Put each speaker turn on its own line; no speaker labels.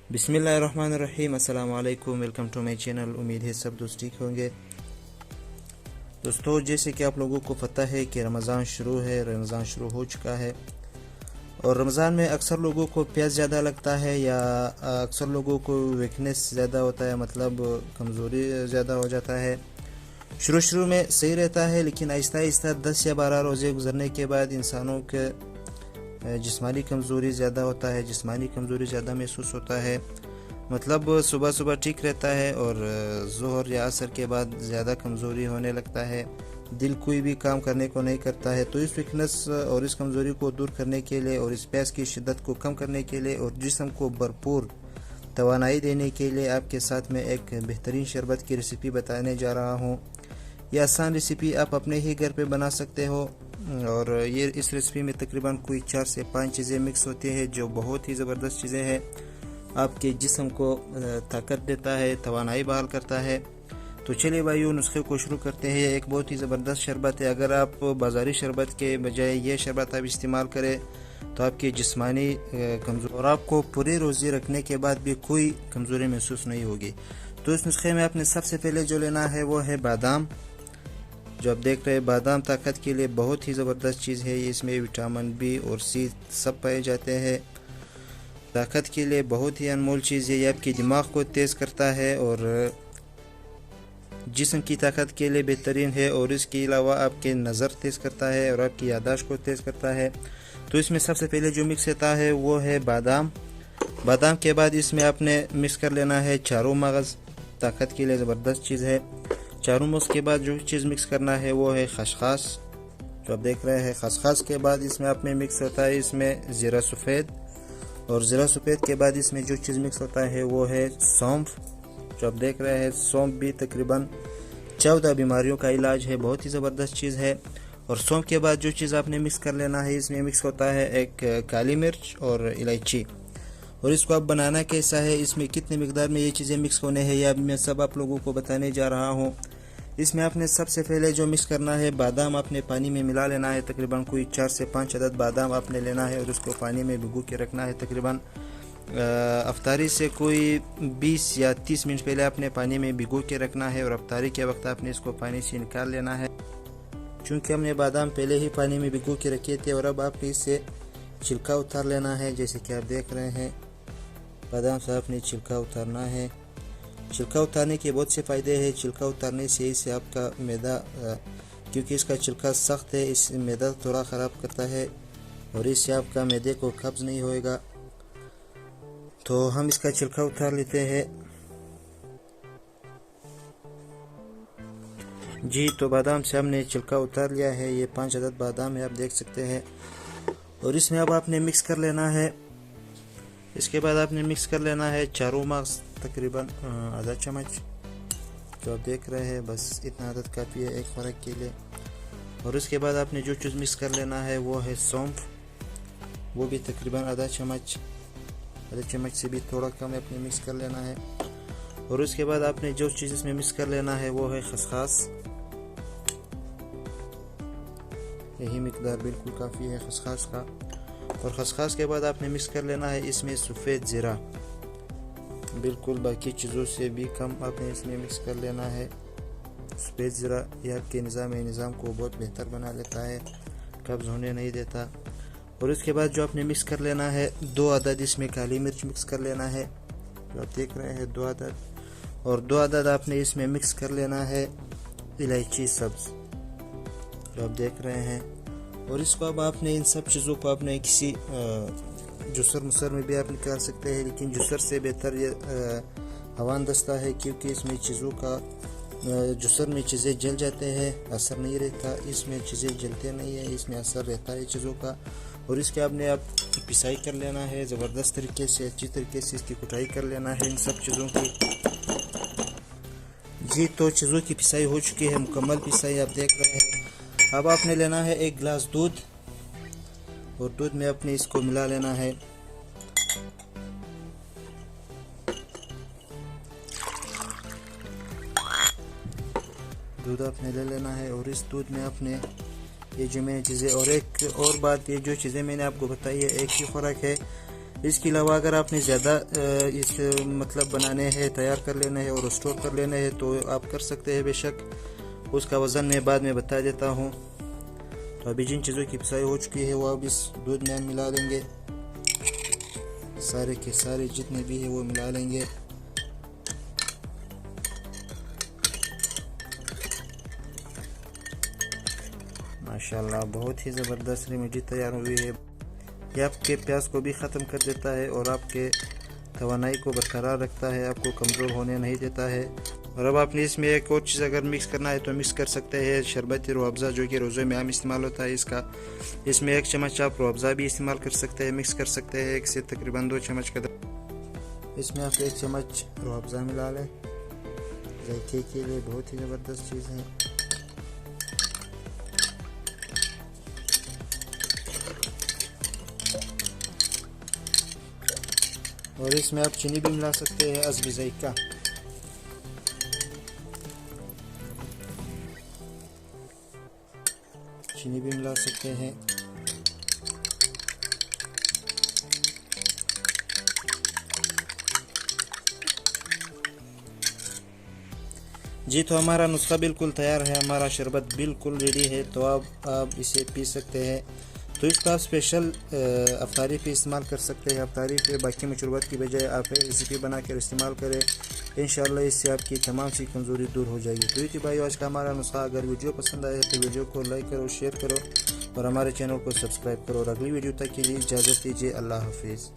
बिस्मिल्लाहिर्रहमानिर्रहीम। अस्सलाम वालेकुम। Welcome to my channel. उम्मीद है सब दोस्त ठीक होंगे। दोस्तों, जैसे कि आप लोगों को पता है कि रमज़ान शुरू हो चुका है और रमज़ान में अक्सर लोगों को प्यास ज़्यादा लगता है या अक्सर लोगों को वीकनेस ज़्यादा होता है, मतलब कमज़ोरी ज़्यादा हो जाता है। शुरू में सही रहता है, लेकिन आहिस्ता आहिस्ता 10 या 12 रोज़े गुजरने के बाद इंसानों के जिस्मानी कमज़ोरी ज़्यादा होता है, जिस्मानी कमज़ोरी ज़्यादा महसूस होता है। मतलब सुबह सुबह ठीक रहता है और ज़ोहर या असर के बाद ज़्यादा कमज़ोरी होने लगता है। दिल कोई भी काम करने को नहीं करता है। तो इस वीकनेस और इस कमज़ोरी को दूर करने के लिए और इस प्यास की शिद्दत को कम करने के लिए और जिस्म को भरपूर तवानाई देने के लिए आपके साथ में एक बेहतरीन शरबत की रेसिपी बताने जा रहा हूँ। यह आसान रेसिपी आप अपने ही घर पे बना सकते हो और ये इस रेसिपी में तकरीबन कोई 4 से 5 चीज़ें मिक्स होती है जो बहुत ही ज़बरदस्त चीज़ें हैं। आपके जिस्म को ताकत देता है, तवानाई बहाल करता है। तो चलिए भाइयों, नुस्खे को शुरू करते हैं। एक बहुत ही ज़बरदस्त शरबत है। अगर आप बाज़ारी शरबत के बजाय ये शरबत आप इस्तेमाल करें तो आपकी जिस्मानी कमज़ोरी और आपको पूरे रोज़े रखने के बाद भी कोई कमज़ोरी महसूस नहीं होगी। तो इस नुस्खे में आपने सबसे पहले जो लेना है वो है बादाम। जो आप देख रहे हैं, बादाम ताकत के लिए बहुत ही ज़बरदस्त चीज़ है। इसमें विटामिन बी और सी सब पाए जाते हैं। ताकत के लिए बहुत ही अनमोल चीज़ है। ये आपके दिमाग को तेज़ करता है और जिस्म की ताकत के लिए बेहतरीन है और इसके अलावा आपके नज़र तेज़ करता है और आपकी याददाश्त को तेज़ करता है। तो इसमें सबसे पहले जो मिक्स होता है वो है बादाम। बादाम के बाद इसमें आपने मिक्स कर लेना है चारों मगज़। ताकत के लिए ज़बरदस्त चीज़ है। चारों मगज़ के बाद जो चीज़ मिक्स करना है वो है खसखस, जो आप देख रहे हैं। खसखस के बाद इसमें आपने मिक्स होता है इसमें ज़ीरा सफ़ेद, और ज़ीरा सफ़ेद के बाद इसमें जो चीज़ मिक्स होता है वो है सौंफ, जो आप देख रहे हैं। सौंफ भी तकरीबन 14 बीमारियों का इलाज है, बहुत ही ज़बरदस्त चीज़ है। और सौंफ के बाद जो चीज़ आपने मिक्स कर लेना है, इसमें मिक्स होता है एक काली मिर्च और इलायची। और इसको अब बनाना कैसा है, इसमें कितने मिकदार में ये चीज़ें मिक्स होने हैं, या मैं सब आप लोगों को बताने जा रहा हूँ। इसमें आपने सबसे पहले जो मिक्स करना है, बादाम आपने पानी में मिला लेना है। तकरीबन कोई 4 से 5 अदद बादाम आपने लेना है और उसको पानी में भिगो के रखना है। तकरीबन अफ्तारी से कोई 20 या 30 मिनट पहले आपने पानी में भिगो के रखना है और अफ्तारी के वक्त आपने इसको पानी से निकाल लेना है। चूँकि हमने बादाम पहले ही पानी में भिगो के रखे थे और अब आपने इससे छिलका उतार लेना है। जैसे कि आप देख रहे हैं, बादाम से आपने छिलका उतारना है। छिलका उतारने के बहुत से फ़ायदे हैं। छिलका उतारने से इससे आपका मैदा, क्योंकि इसका छिलका सख्त है, इस मैदा थोड़ा ख़राब करता है और इससे आपका मैदे को कब्ज़ नहीं होएगा। तो हम इसका छिलका उतार लेते हैं। जी, तो बादाम से हमने छिलका उतार लिया है। ये 5 अदद बादाम है, आप देख सकते हैं। और इसमें अब आपने मिक्स कर लेना है। इसके बाद आपने मिक्स कर लेना है चारों मगज़, तकरीबन आधा चम्मच, जो आप देख रहे हैं। बस इतना आदत काफ़ी है एक फ़र्क के लिए। और उसके बाद आपने जो चीज़ मिक्स कर लेना है वो है सौंफ, वो भी तकरीबन आधा चम्मच से भी थोड़ा कम आपने मिक्स कर लेना है। और उसके बाद आपने जो चीज़ इसमें मिक्स कर लेना है वो है खसखस। यही मिकदार बिल्कुल काफ़ी है खसखस का। और खसखस के बाद आपने मिक्स कर लेना है इसमें सफ़ेद ज़ीरा। बिल्कुल बाकी चीज़ों से भी कम आपने इसमें मिक्स कर लेना है। सफ़ेद ज़ीरा यह आपके निज़ाम को बहुत बेहतर बना लेता है, कब्ज़ होने नहीं देता। और उसके बाद जो आपने मिक्स कर लेना है, 2 अदद इसमें काली मिर्च मिक्स कर लेना है, जो आप देख रहे हैं 2 अदद। और 2 अदद आपने इसमें मिक्स कर लेना है इलायची सब्ज़, जो आप देख रहे हैं। और इसको अब आपने इन सब चीज़ों को आपने किसी जूसर में भी आप निकाल सकते हैं, लेकिन जूसर से बेहतर ये हवान दस्ता है, क्योंकि इसमें चीज़ों का जूसर में चीज़ें जल जाते हैं, असर नहीं रहता। इसमें चीज़ें जलते नहीं है, इसमें असर रहता है चीज़ों का। और इसके आपने आप पिसाई कर लेना है ज़बरदस्त तरीके से, अच्छी तरीके से इसकी कुटाई कर लेना है इन सब चीज़ों की। जी, तो चीज़ों की पिसाई हो चुकी है, मुकम्मल पिसाई आप देख रहे हैं। अब आपने लेना है 1 गिलास दूध और दूध में अपने इसको मिला लेना है। दूध आपने ले लेना है और इस दूध में आपने ये जो मैंने चीज़ें, और एक और बात, ये जो चीज़ें मैंने आपको बताई है एक ही ख़ुराक है, इसके अलावा अगर आपने ज़्यादा इस मतलब बनाने हैं, तैयार कर लेना है और स्टोर कर लेना है तो आप कर सकते हैं बेशक। उसका वज़न मैं बाद में बता देता हूँ। तो अभी जिन चीज़ों की पिसाई हो चुकी है वो अब इस दूध में हम मिला लेंगे, सारे के सारे जितने भी है वो मिला लेंगे। माशाल्लाह बहुत ही ज़बरदस्त रेमेडी तैयार हुई है। ये आपके प्यास को भी ख़त्म कर देता है और आपके तवानाई को बरकरार रखता है, आपको कमज़ोर होने नहीं देता है। और अब आपने इसमें एक और चीज़ अगर मिक्स करना है तो मिक्स कर सकते हैं, शरबती रूह अफ़ज़ा जो कि रोज़े में आम इस्तेमाल होता है इसका। इसमें 1 चम्मच आप रूह अफ़ज़ा भी इस्तेमाल कर सकते हैं, मिक्स कर सकते हैं 1 से तकरीबन 2 चम्मच कदर। इसमें आप 1 चम्मच रूह अफ़ज़ा मिला लें, जायके के लिए बहुत ही ज़बरदस्त चीज़ है। और इसमें आप चीनी भी मिला सकते हैं, हस्ब ज़ायक़ा। चीनी भी मिला सकते हैं। जी तो हमारा नुस्खा बिल्कुल तैयार है, हमारा शरबत बिल्कुल रेडी है। तो अब आप इसे पी सकते हैं। तो इसको आप स्पेशल अफ्तारी पे इस्तेमाल कर सकते हैं। अफ्तारी पे बाकी मशरूबात की बजाय आप रेसिपी बना कर इस्तेमाल करें, इंशाल्लाह इससे आपकी तमाम सी कमज़ोरी दूर हो जाएगी। तो ये भाई आज का हमारा नुस्खा। अगर वीडियो पसंद आए तो वीडियो को लाइक करो, शेयर करो और हमारे चैनल को सब्सक्राइब करो। और अगली वीडियो तक के लिए इजाज़त दीजिए। अल्लाह हाफिज़।